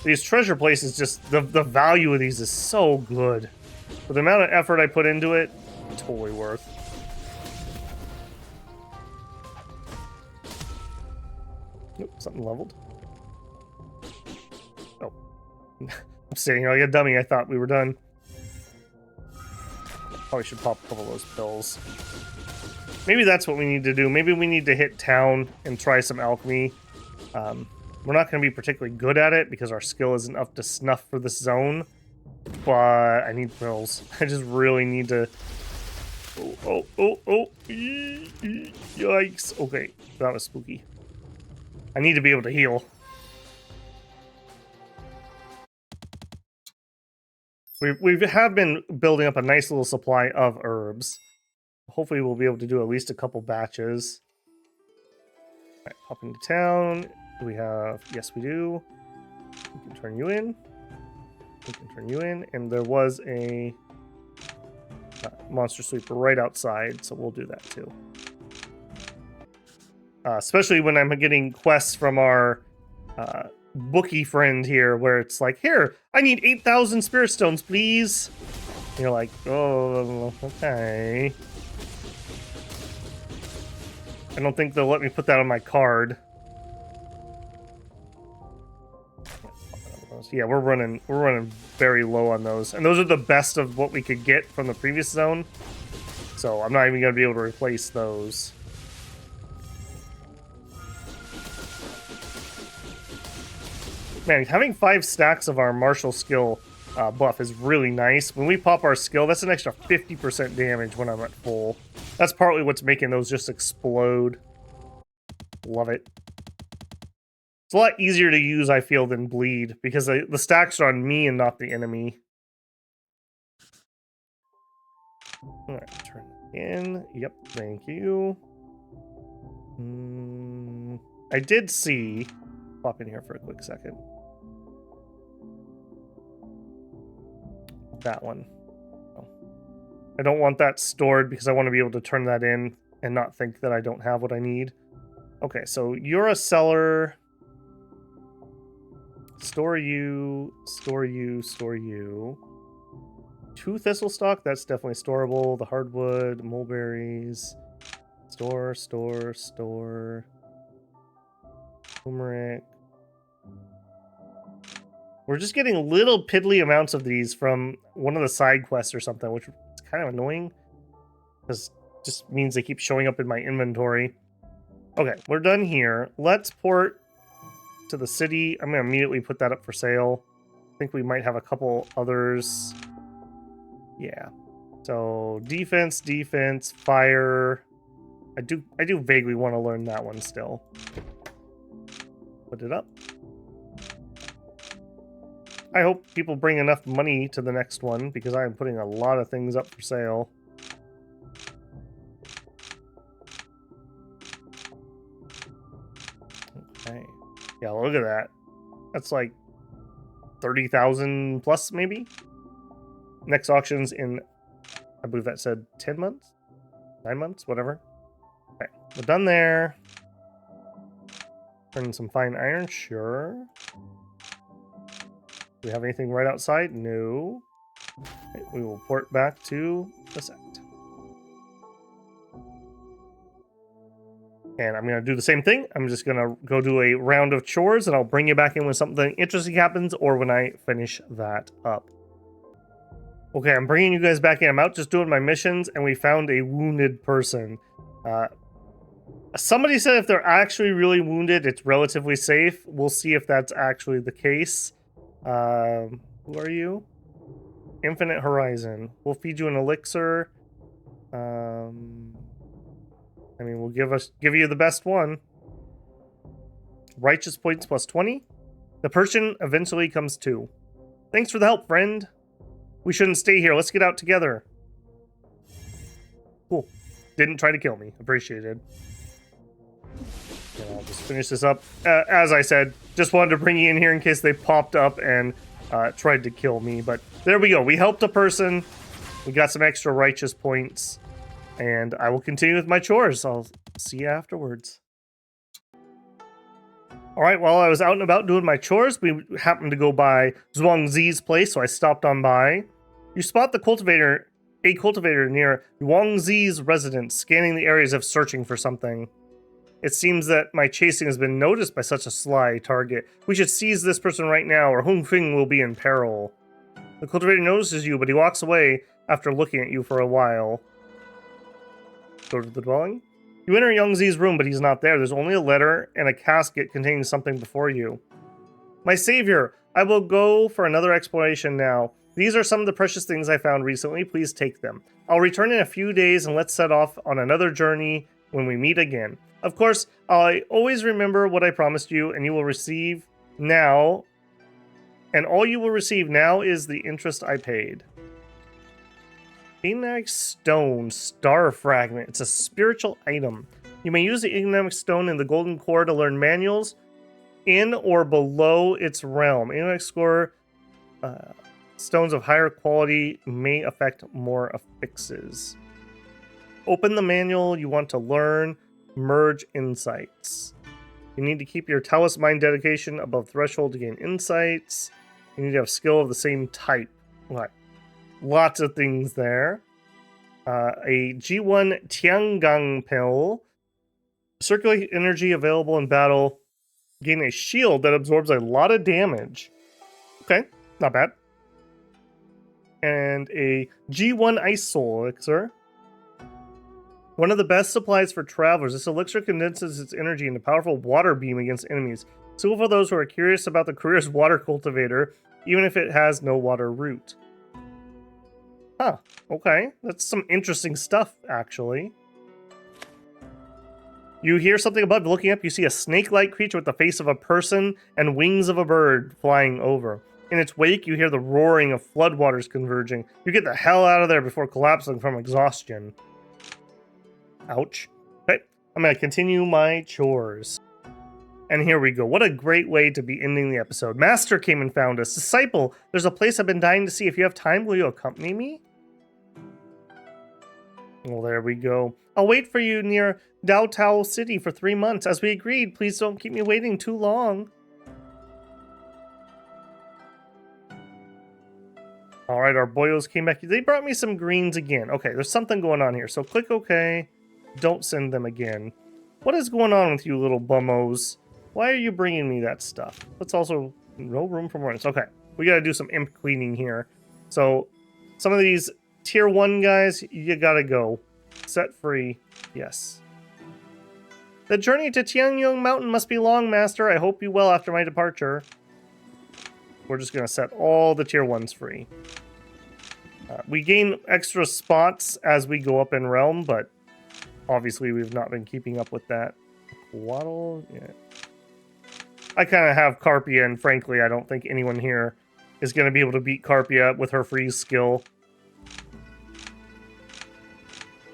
These treasure places, just the value of these is so good. For the amount of effort I put into it, totally worth. Nope, something leveled. Oh. I'm sitting here like a dummy. I thought we were done. Probably should pop a couple of those pills. Maybe that's what we need to do. Maybe we need to hit town and try some alchemy. We're not going to be particularly good at it because our skill isn't up to snuff for this zone. But I need pills. I just really need to... Oh. Yikes. Okay, that was spooky. I need to be able to heal. We have been building up a nice little supply of herbs. Hopefully we'll be able to do at least a couple batches. Alright, pop into town. Do we have... Yes, we do. We can turn you in. We can turn you in. And there was a monster sweeper right outside, so we'll do that too. Especially when I'm getting quests from our bookie friend here, where it's like, here, I need 8,000 spirit stones, please. You're like, oh, okay. I don't think they'll let me put that on my card. Yeah, we're running very low on those. And those are the best of what we could get from the previous zone. So I'm not even going to be able to replace those. Man, having 5 stacks of our martial skill buff is really nice. When we pop our skill, that's an extra 50% damage when I'm at full. That's partly what's making those just explode. Love it. It's a lot easier to use, I feel, than bleed, because the stacks are on me and not the enemy. Alright, turn it in. Yep, thank you. I did see... Pop in here for a quick second. That one. Oh. I don't want that stored because I want to be able to turn that in and not think that I don't have what I need. Okay, so you're a seller. Store you, store you, store you. 2 thistle stock, that's definitely storable. The hardwood, mulberries. Store, store, store. Turmeric. We're just getting little piddly amounts of these from one of the side quests or something, which is kind of annoying. Because it just means they keep showing up in my inventory. Okay, we're done here. Let's port to the city. I'm going to immediately put that up for sale. I think we might have a couple others. Yeah. So, defense, defense, fire. I do vaguely want to learn that one still. Put it up. I hope people bring enough money to the next one, because I am putting a lot of things up for sale. Okay. Yeah, look at that. That's like 30,000 plus, maybe? Next auction's in, I believe that said 10 months? 9 months? Whatever. Okay, we're done there. Turn some fine iron, sure. Do we have anything right outside? No. Okay, we will port back to the Sect. And I'm going to do the same thing. I'm just going to go do a round of chores, and I'll bring you back in when something interesting happens or when I finish that up. Okay, I'm bringing you guys back in. I'm out just doing my missions, and we found a wounded person. Somebody said if they're actually really wounded, it's relatively safe. We'll see if that's actually the case. Who are you? Infinite Horizon. We'll feed you an elixir. I mean, we'll give you the best one. Righteous points plus 20. The person eventually comes to. Thanks for the help, friend. We shouldn't stay here. Let's get out together. Cool. Didn't try to kill me. Appreciated. And I'll just finish this up. As I said, just wanted to bring you in here in case they popped up and tried to kill me. But there we go. We helped a person. We got some extra righteous points. And I will continue with my chores. I'll see you afterwards. Alright, while I was out and about doing my chores, we happened to go by Yuan Zi's place, so I stopped on by. You spot a cultivator near Yuan Zi's residence, scanning the area as if searching for something. It seems that my chasing has been noticed by such a sly target. We should seize this person right now, or Hung Fing will be in peril. The cultivator notices you, but he walks away after looking at you for a while. Go to the dwelling. You enter Yuan Zi's room, but he's not there. There's only a letter and a casket containing something before you. My savior, I will go for another exploration now. These are some of the precious things I found recently. Please take them. I'll return in a few days and let's set off on another journey when we meet again. Of course, I always remember what I promised you, and you will receive now. And all you will receive now is the interest I paid. Ignitic Stone Star Fragment. It's a spiritual item. You may use the Ignitic Stone in the Golden Core to learn manuals in or below its realm. Ignitic Score stones of higher quality may affect more affixes. Open the manual you want to learn. Merge insights. You need to keep your Taoist mind dedication above threshold to gain insights. You need to have skill of the same type. Okay. Lots of things there. A G1 Tiangang pill. Circulate energy available in battle. Gain a shield that absorbs a lot of damage. Okay, not bad. And a G1 Ice Soul Elixir. One of the best supplies for travelers. This elixir condenses its energy into a powerful water beam against enemies. Suitable for those who are curious about the career as water cultivator, even if it has no water root. Huh, okay. That's some interesting stuff, actually. You hear something above. Looking up, you see a snake-like creature with the face of a person and wings of a bird flying over. In its wake, you hear the roaring of floodwaters converging. You get the hell out of there before collapsing from exhaustion. Ouch. Okay, I'm going to continue my chores. And here we go. What a great way to be ending the episode. Master came and found us. Disciple, there's a place I've been dying to see. If you have time, will you accompany me? Well, there we go. I'll wait for you near Dao Tao City for 3 months. As we agreed, please don't keep me waiting too long. Alright, our boyos came back. They brought me some greens again. Okay, there's something going on here. So click OK. Don't send them again. What is going on with you little bummos? Why are you bringing me that stuff? Let's also... No room for more. Okay, we gotta do some imp cleaning here. So, some of these tier 1 guys, you gotta go. Set free. Yes. The journey to Tianyong Mountain must be long, Master. I hope you well after my departure. We're just gonna set all the tier 1s free. We gain extra spots as we go up in realm, but obviously we've not been keeping up with that. Waddle, yeah. I kind of have Carpia, and frankly, I don't think anyone here is going to be able to beat Carpia with her freeze skill.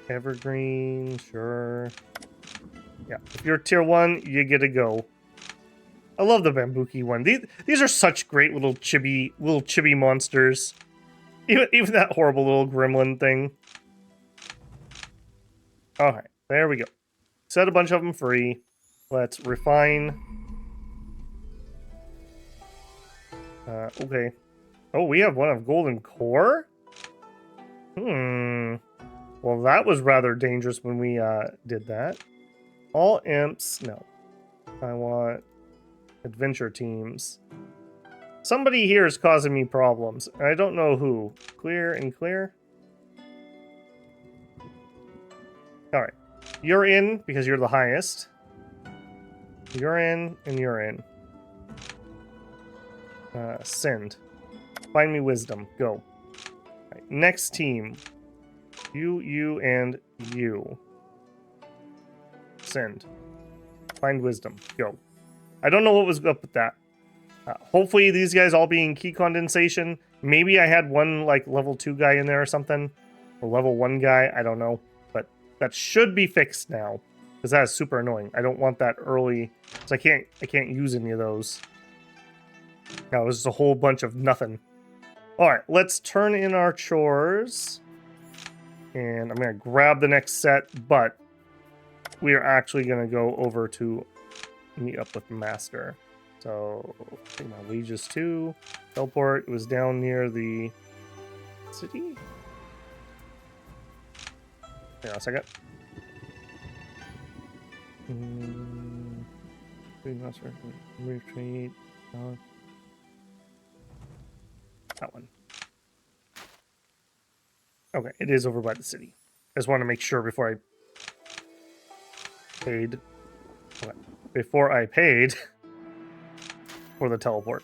Evergreen, sure. Yeah, if you're tier 1, you get to go. I love the Bambuki one. These are such great little chibi monsters. Even that horrible little gremlin thing. Alright, there we go. Set a bunch of them free. Let's refine. Okay. Oh, we have one of golden core? Well, that was rather dangerous when we did that. All imps. No. I want adventure teams. Somebody here is causing me problems. I don't know who. Clear and clear. Alright. You're in because you're the highest. You're in and you're in. Send. Find me wisdom. Go. Right, next team. You, and you. Send. Find wisdom. Go. I don't know what was up with that. Hopefully these guys all being key condensation. Maybe I had one like level 2 guy in there or something. Or level 1 guy. I don't know. But that should be fixed now. Because that is super annoying. I don't want that early. So I can't use any of those. Now this is a whole bunch of nothing. Alright, let's turn in our chores. And I'm going to grab the next set, but we are actually going to go over to meet up with the Master. So, take my wages too. Teleport, it was down near the city? Hang on a second. Retreat. That one. Okay, it is over by the city. I just want to make sure before I paid. Okay, before I paid for the teleport.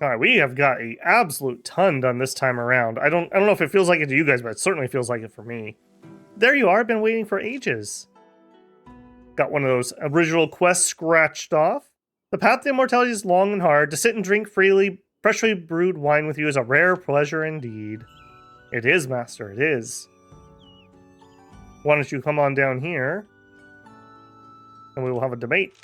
Alright, we have got an absolute ton done this time around. I don't know if it feels like it to you guys, but it certainly feels like it for me. There you are, I've been waiting for ages. Got one of those original quests scratched off. The path to immortality is long and hard. To sit and drink freely, freshly brewed wine with you is a rare pleasure indeed. It is, Master, it is. Why don't you come on down here, and we will have a debate.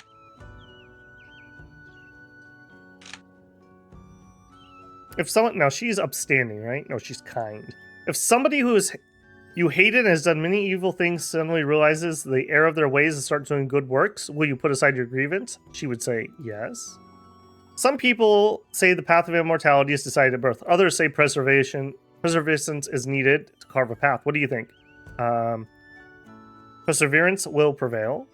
If someone... Now, she's upstanding, right? No, she's kind. If somebody who is you hated and has done many evil things suddenly realizes the error of their ways and starts doing good works, will you put aside your grievance? She would say, yes. Some people say the path of immortality is decided at birth. Others say perseverance is needed to carve a path. What do you think? Perseverance will prevail.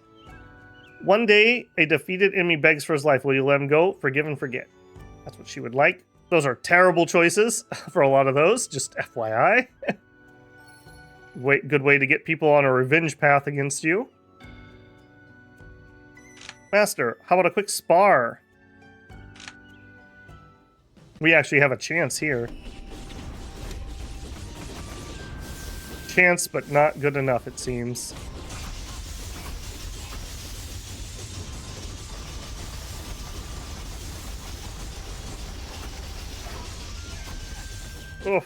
One day, a defeated enemy begs for his life. Will you let him go? Forgive and forget. That's what she would like. Those are terrible choices for a lot of those, just FYI. Good way to get people on a revenge path against you. Master, how about a quick spar? We actually have a chance here. Chance, but not good enough, it seems. Oh.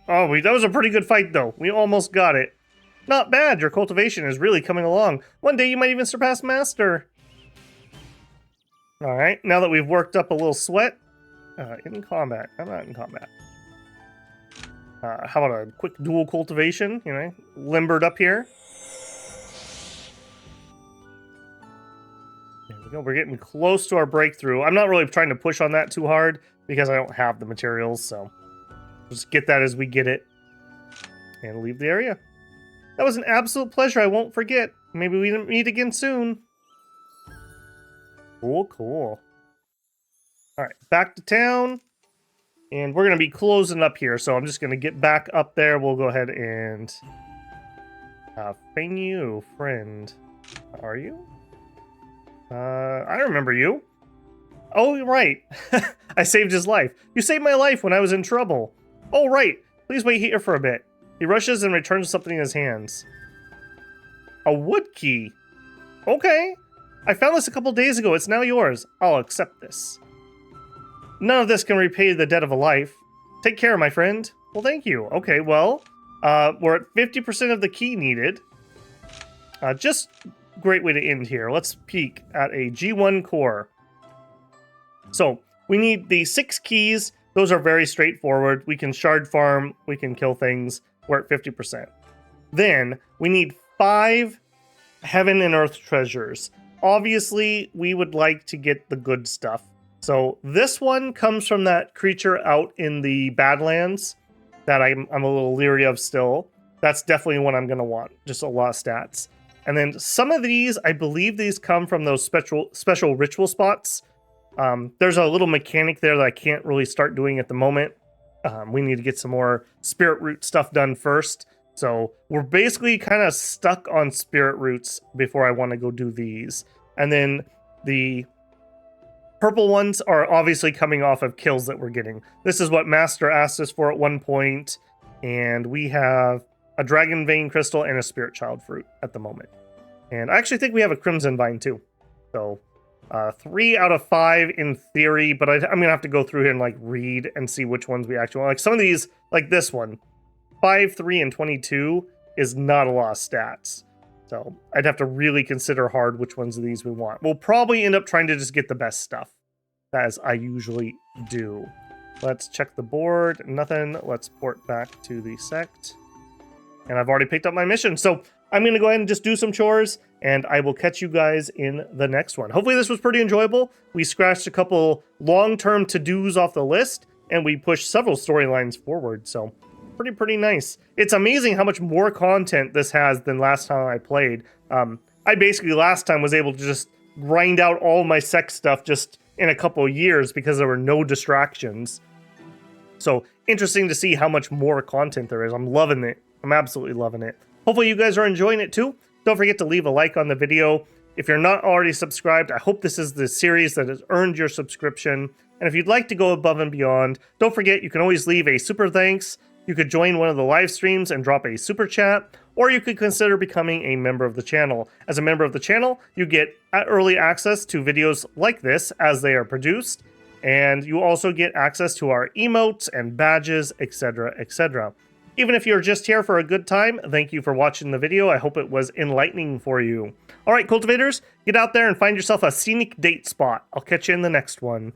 That was a pretty good fight, though. We almost got it. Not bad. Your cultivation is really coming along. One day you might even surpass Master. All right. Now that we've worked up a little sweat, in combat. I'm not in combat. How about a quick dual cultivation? You know, limbered up here. There we go. We're getting close to our breakthrough. I'm not really trying to push on that too hard because I don't have the materials, so just get that as we get it and leave the area. That was an absolute pleasure. I won't forget. Maybe we meet again soon. Cool. All right, back to town. And we're going to be closing up here, so I'm just going to get back up there. We'll go ahead and... Feng Yu, friend. Are you? I remember you. Oh, right. I saved his life. You saved my life when I was in trouble. Oh, right. Please wait here for a bit. He rushes and returns something in his hands. A wood key. Okay. I found this a couple days ago. It's now yours. I'll accept this. None of this can repay the debt of a life. Take care, my friend. Well, thank you. Okay, well, we're at 50% of the key needed. Just great way to end here. Let's peek at a G1 core. So we need the 6 keys. Those are very straightforward. We can shard farm. We can kill things. We're at 50%. Then we need 5 heaven and earth treasures. Obviously, we would like to get the good stuff. So this one comes from that creature out in the Badlands that I'm a little leery of still. That's definitely one I'm going to want. Just a lot of stats. And then some of these, I believe these come from those special ritual spots. There's a little mechanic there that I can't really start doing at the moment. We need to get some more spirit root stuff done first. So we're basically kind of stuck on spirit roots before I want to go do these. And then the purple ones are obviously coming off of kills that we're getting. This is what Master asked us for at one point. And we have a Dragon Vein Crystal and a Spirit Child Fruit at the moment. And I actually think we have a Crimson Vine too. So 3 out of 5 in theory, but I'm going to have to go through here and like read and see which ones we actually want. Like some of these, like this one, 5, 3, and 22 is not a lot of stats. So I'd have to really consider hard which ones of these we want. We'll probably end up trying to just get the best stuff, as I usually do. Let's check the board. Nothing. Let's port back to the Sect. And I've already picked up my mission. So I'm going to go ahead and just do some chores, and I will catch you guys in the next one. Hopefully this was pretty enjoyable. We scratched a couple long-term to-dos off the list, and we pushed several storylines forward. So pretty nice. It's amazing how much more content this has than last time I played. I basically last time was able to just grind out all my Sect stuff just in a couple of years because there were no distractions. So interesting to see how much more content there is. I'm loving it. I'm absolutely loving it. Hopefully you guys are enjoying it too. Don't forget to leave a like on the video. If you're not already subscribed, I hope this is the series that has earned your subscription. And if you'd like to go above and beyond, don't forget you can always leave a super thanks. You could join one of the live streams and drop a super chat, or you could consider becoming a member of the channel. As a member of the channel, you get early access to videos like this as they are produced, and you also get access to our emotes and badges, etc., etc. Even if you're just here for a good time, thank you for watching the video. I hope it was enlightening for you. All right, cultivators, get out there and find yourself a scenic date spot. I'll catch you in the next one.